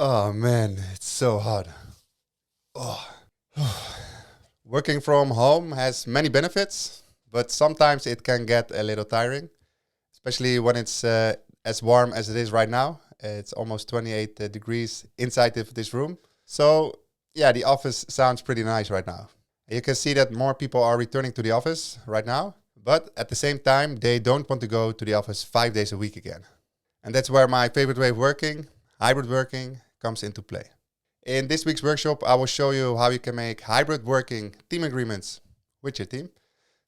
Oh man, it's so hot. Oh. Working from home has many benefits, but sometimes it can get a little tiring, especially when it's as warm as it is right now. It's almost 28 degrees inside of this room. So, yeah, the office sounds pretty nice right now. You can see that more people are returning to the office right now, but at the same time, they don't want to go to the office 5 days a week again. And that's where my favorite way of working, hybrid working, comes into play. In this week's workshop, I will show you how you can make hybrid working team agreements with your team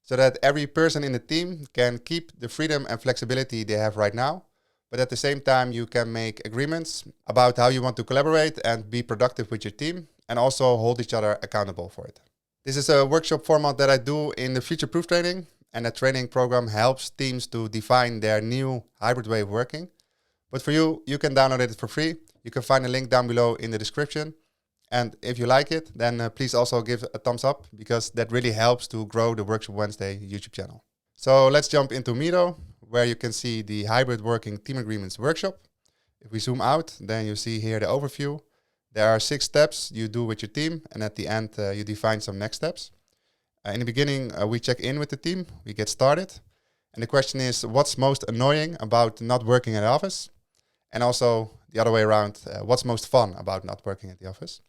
so that every person in the team can keep the freedom and flexibility they have right now. But at the same time, you can make agreements about how you want to collaborate and be productive with your team and also hold each other accountable for it. This is a workshop format that I do in the Future Proof training, and that training program helps teams to define their new hybrid way of working. But for you, you can download it for free. You can find a link down below in the description. And if you like it, then please also give a thumbs up because that really helps to grow the Workshop Wednesday YouTube channel. So let's jump into Miro, where you can see the hybrid working team agreements workshop. If we zoom out, then you see here the overview. There are 6 steps you do with your team, and at the end, you define some next steps. In the beginning, we check in with the team, we get started. And the question is, what's most annoying about not working at the office? And also the other way around, what's most fun about not working at the office?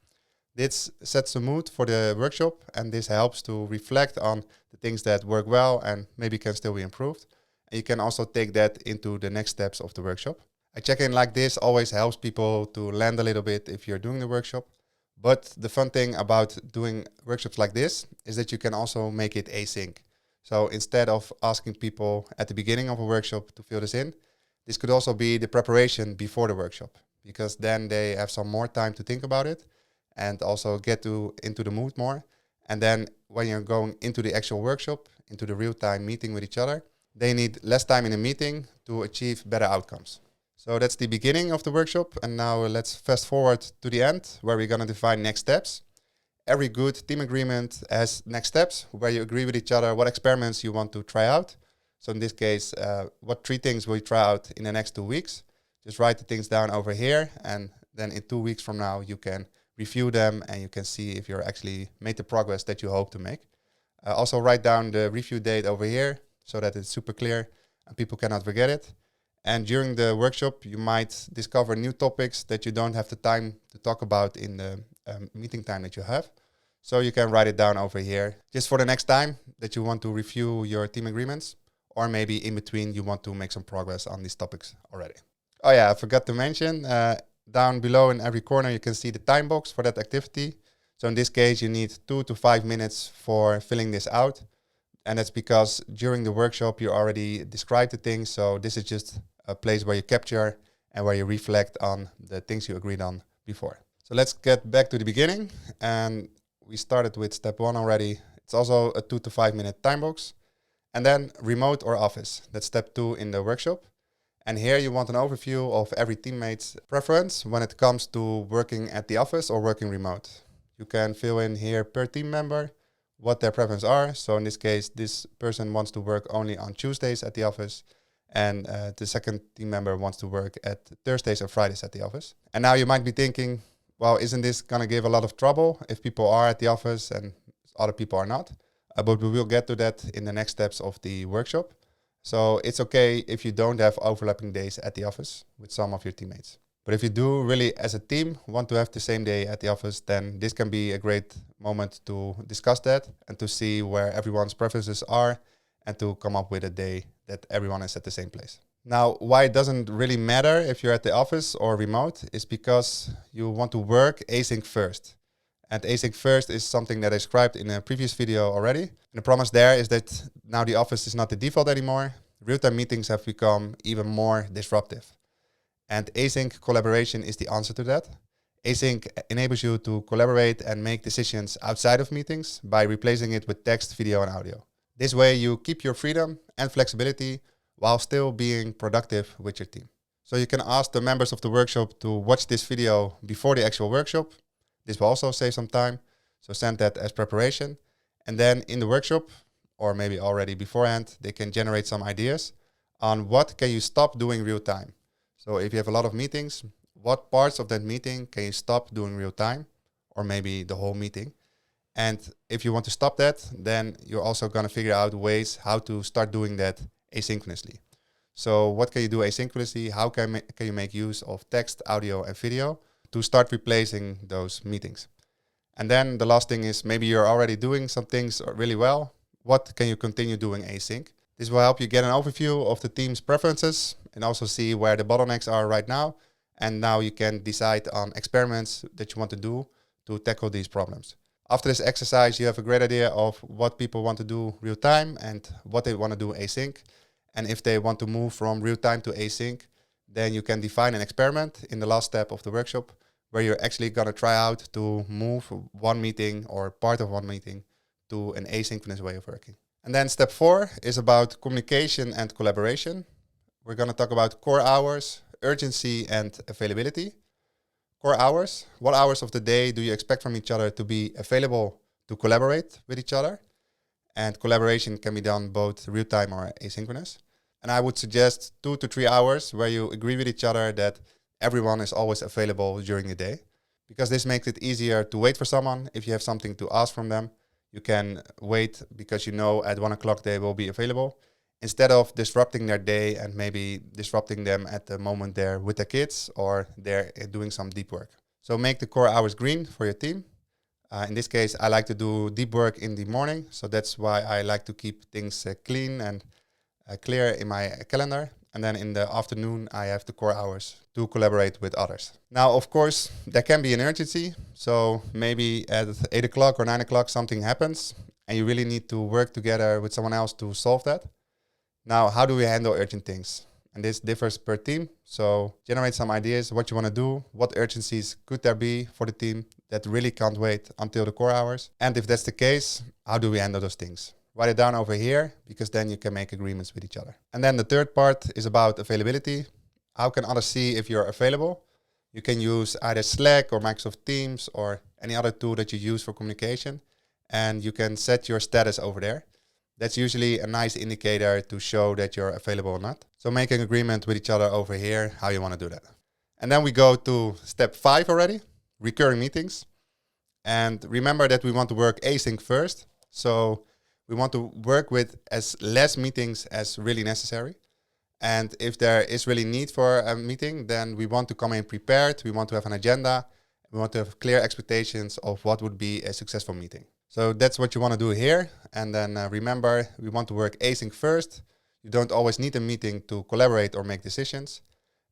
This sets the mood for the workshop, and this helps to reflect on the things that work well and maybe can still be improved. And you can also take that into the next steps of the workshop. A check-in like this always helps people to land a little bit if you're doing the workshop. But the fun thing about doing workshops like this is that you can also make it async. So instead of asking people at the beginning of a workshop to fill this in, this could also be the preparation before the workshop, because then they have some more time to think about it and also get into the mood more. And then when you're going into the actual workshop, into the real-time meeting with each other, they need less time in a meeting to achieve better outcomes. So that's the beginning of the workshop. And now let's fast forward to the end, where we're going to define next steps. Every good team agreement has next steps, where you agree with each other what experiments you want to try out. So in this case, what 3 things will you try out in the next 2 weeks? Just write the things down over here, and then in 2 weeks from now, you can review them and you can see if you're actually made the progress that you hope to make. Also write down the review date over here so that it's super clear and people cannot forget it. And during the workshop, you might discover new topics that you don't have the time to talk about in the meeting time that you have. So you can write it down over here just for the next time that you want to review your team agreements, or maybe in between you want to make some progress on these topics already. Oh yeah, I forgot to mention, down below in every corner you can see the time box for that activity. So in this case you need 2 to 5 minutes for filling this out. And that's because during the workshop you already described the things, so this is just a place where you capture and where you reflect on the things you agreed on before. So let's get back to the beginning, and we started with step 1 already. It's also a 2 to 5 minute time box. And then remote or office, that's step 2 in the workshop. And here you want an overview of every teammate's preference when it comes to working at the office or working remote. You can fill in here per team member what their preferences are. So in this case, this person wants to work only on Tuesdays at the office, and the second team member wants to work at Thursdays or Fridays at the office. And now you might be thinking, well, isn't this going to give a lot of trouble if people are at the office and other people are not? But we will get to that in the next steps of the workshop. So it's okay if you don't have overlapping days at the office with some of your teammates. But if you do really as a team want to have the same day at the office, then this can be a great moment to discuss that and to see where everyone's preferences are and to come up with a day that everyone is at the same place. Now, why it doesn't really matter if you're at the office or remote is because you want to work async first. And async first is something that I described in a previous video already. And the promise there is that now the office is not the default anymore. Real-time meetings have become even more disruptive. And async collaboration is the answer to that. Async enables you to collaborate and make decisions outside of meetings by replacing it with text, video, and audio. This way you keep your freedom and flexibility while still being productive with your team. So you can ask the members of the workshop to watch this video before the actual workshop. This will also save some time, so send that as preparation. And then in the workshop, or maybe already beforehand, they can generate some ideas on what can you stop doing real time. So if you have a lot of meetings, what parts of that meeting can you stop doing real time, or maybe the whole meeting. And if you want to stop that, then you're also going to figure out ways how to start doing that asynchronously. So what can you do asynchronously? How can you make use of text, audio, and video to start replacing those meetings? And then the last thing is, maybe you're already doing some things really well. What can you continue doing async? This will help you get an overview of the team's preferences and also see where the bottlenecks are right now. And now you can decide on experiments that you want to do to tackle these problems. After this exercise, you have a great idea of what people want to do real time and what they want to do async. And if they want to move from real time to async, then you can define an experiment in the last step of the workshop where you're actually going to try out to move one meeting or part of one meeting to an asynchronous way of working. And then step 4 is about communication and collaboration. We're going to talk about core hours, urgency, and availability. Core hours. What hours of the day do you expect from each other to be available to collaborate with each other? And collaboration can be done both real-time or asynchronous. And I would suggest 2 to 3 hours where you agree with each other that everyone is always available during the day, because this makes it easier to wait for someone. If you have something to ask from them, you can wait because you know at 1 o'clock they will be available, instead of disrupting their day and maybe disrupting them at the moment they're with their kids or they're doing some deep work. So make the core hours green for your team. In this case, I like to do deep work in the morning, so that's why I like to keep things clean and clear in my calendar. And then in the afternoon, I have the core hours to collaborate with others. Now, of course, there can be an urgency. So maybe at 8 o'clock or 9 o'clock, something happens and you really need to work together with someone else to solve that. Now, how do we handle urgent things? And this differs per team. So generate some ideas, what you want to do, what urgencies could there be for the team that really can't wait until the core hours. And if that's the case, how do we handle those things? Write it down over here, because then you can make agreements with each other. And then the third part is about availability. How can others see if you're available? You can use either Slack or Microsoft Teams or any other tool that you use for communication. And you can set your status over there. That's usually a nice indicator to show that you're available or not. So make an agreement with each other over here, how you want to do that. And then we go to step 5 already, recurring meetings. And remember that we want to work async first. So we want to work with as less meetings as really necessary. And if there is really need for a meeting, then we want to come in prepared. We want to have an agenda. We want to have clear expectations of what would be a successful meeting. So that's what you want to do here. And then remember, we want to work async first. You don't always need a meeting to collaborate or make decisions.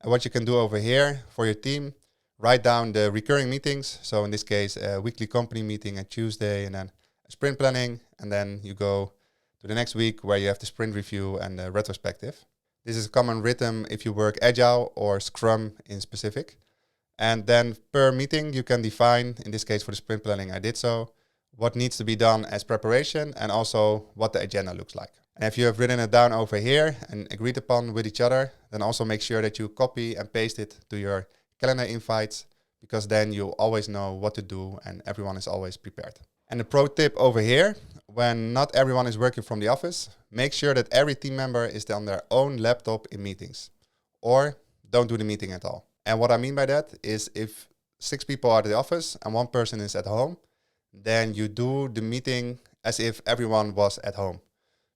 And what you can do over here for your team, write down the recurring meetings. So in this case, a weekly company meeting on Tuesday, and then sprint planning, and then you go to the next week where you have the sprint review and the retrospective. This is a common rhythm if you work Agile or Scrum in specific. And then per meeting you can define, in this case for the sprint planning I did so, what needs to be done as preparation and also what the agenda looks like. And if you have written it down over here and agreed upon with each other, then also make sure that you copy and paste it to your calendar invites, because then you always know what to do and everyone is always prepared. And the pro tip over here, when not everyone is working from the office, make sure that every team member is on their own laptop in meetings, or don't do the meeting at all. And what I mean by that is, if 6 people are at the office and 1 person is at home, then you do the meeting as if everyone was at home,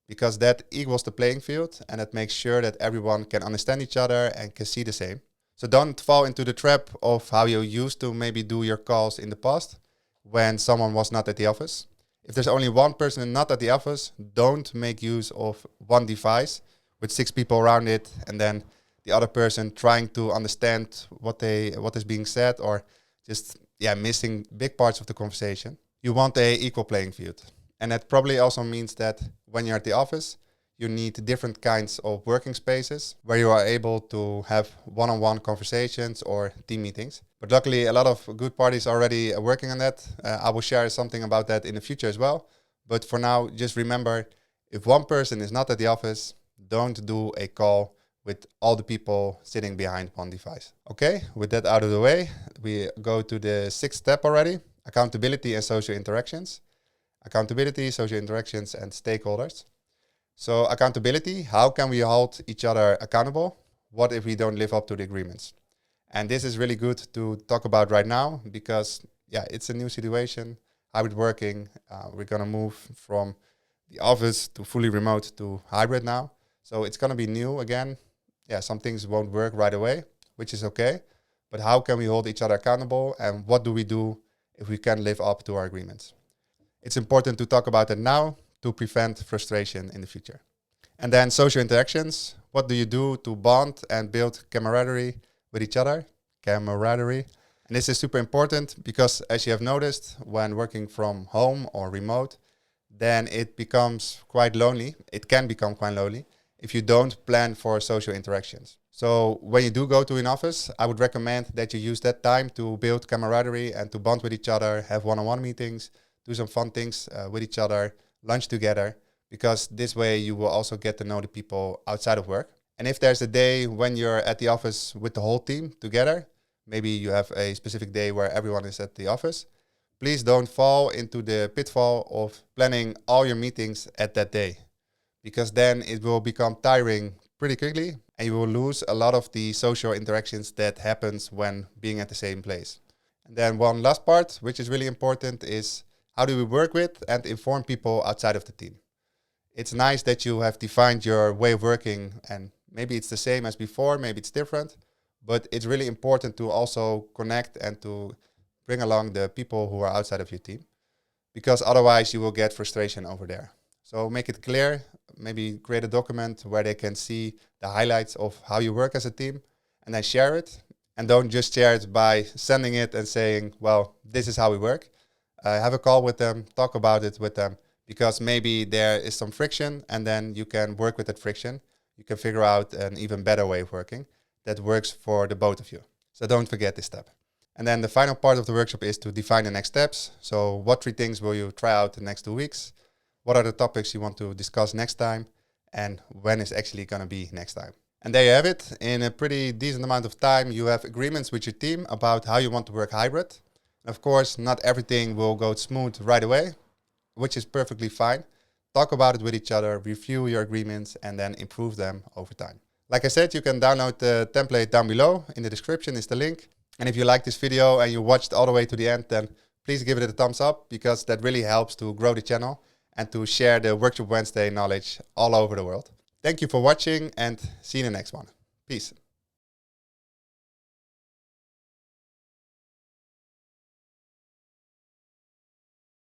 because that equals the playing field and it makes sure that everyone can understand each other and can see the same. So don't fall into the trap of how you used to maybe do your calls in the past when someone was not at the office. If there's only 1 person not at the office, don't make use of one device with 6 people around it and then the other person trying to understand what is being said, or just missing big parts of the conversation. You want a equal playing field. And that probably also means that when you're at the office, you need different kinds of working spaces where you are able to have one-on-one conversations or team meetings. But luckily, a lot of good parties are already working on that. I will share something about that in the future as well. But for now, just remember, if 1 person is not at the office, don't do a call with all the people sitting behind one device. Okay, with that out of the way, we go to the 6th step already, accountability and social interactions. Accountability, social interactions, and stakeholders. So accountability, how can we hold each other accountable? What if we don't live up to the agreements? And this is really good to talk about right now because, yeah, it's a new situation, hybrid working. We're going to move from the office to fully remote to hybrid now. So it's going to be new again. Yeah, some things won't work right away, which is okay. But how can we hold each other accountable, and what do we do if we can live up to our agreements? It's important to talk about it now to prevent frustration in the future. And then social interactions. What do you do to bond and build camaraderie with each other? Camaraderie. And this is super important because, as you have noticed, when working from home or remote, then it becomes quite lonely. It can become quite lonely if you don't plan for social interactions. So when you do go to an office, I would recommend that you use that time to build camaraderie and to bond with each other, have one-on-one meetings, do some fun things with each other, lunch together, because this way you will also get to know the people outside of work. And if there's a day when you're at the office with the whole team together, maybe you have a specific day where everyone is at the office, please don't fall into the pitfall of planning all your meetings at that day, because then it will become tiring pretty quickly and you will lose a lot of the social interactions that happens when being at the same place. And then one last part, which is really important, is how do we work with and inform people outside of the team? It's nice that you have defined your way of working, and maybe it's the same as before, maybe it's different, but it's really important to also connect and to bring along the people who are outside of your team, because otherwise you will get frustration over there. So make it clear, maybe create a document where they can see the highlights of how you work as a team and then share it. And don't just share it by sending it and saying, well, this is how we work. Have a call with them, talk about it with them, because maybe there is some friction and then you can work with that friction. You can figure out an even better way of working that works for the both of you. So don't forget this step. And then the final part of the workshop is to define the next steps. So what 3 things will you try out the next 2 weeks? What are the topics you want to discuss next time? And when is actually going to be next time? And there you have it. In a pretty decent amount of time, you have agreements with your team about how you want to work hybrid. Of course, not everything will go smooth right away, which is perfectly fine. Talk about it with each other, review your agreements, and then improve them over time. Like I said, you can download the template down below. In the description is the link. And if you like this video and you watched all the way to the end, then please give it a thumbs up, because that really helps to grow the channel and to share the Workshop Wednesday knowledge all over the world. Thank you for watching and see you in the next one. Peace.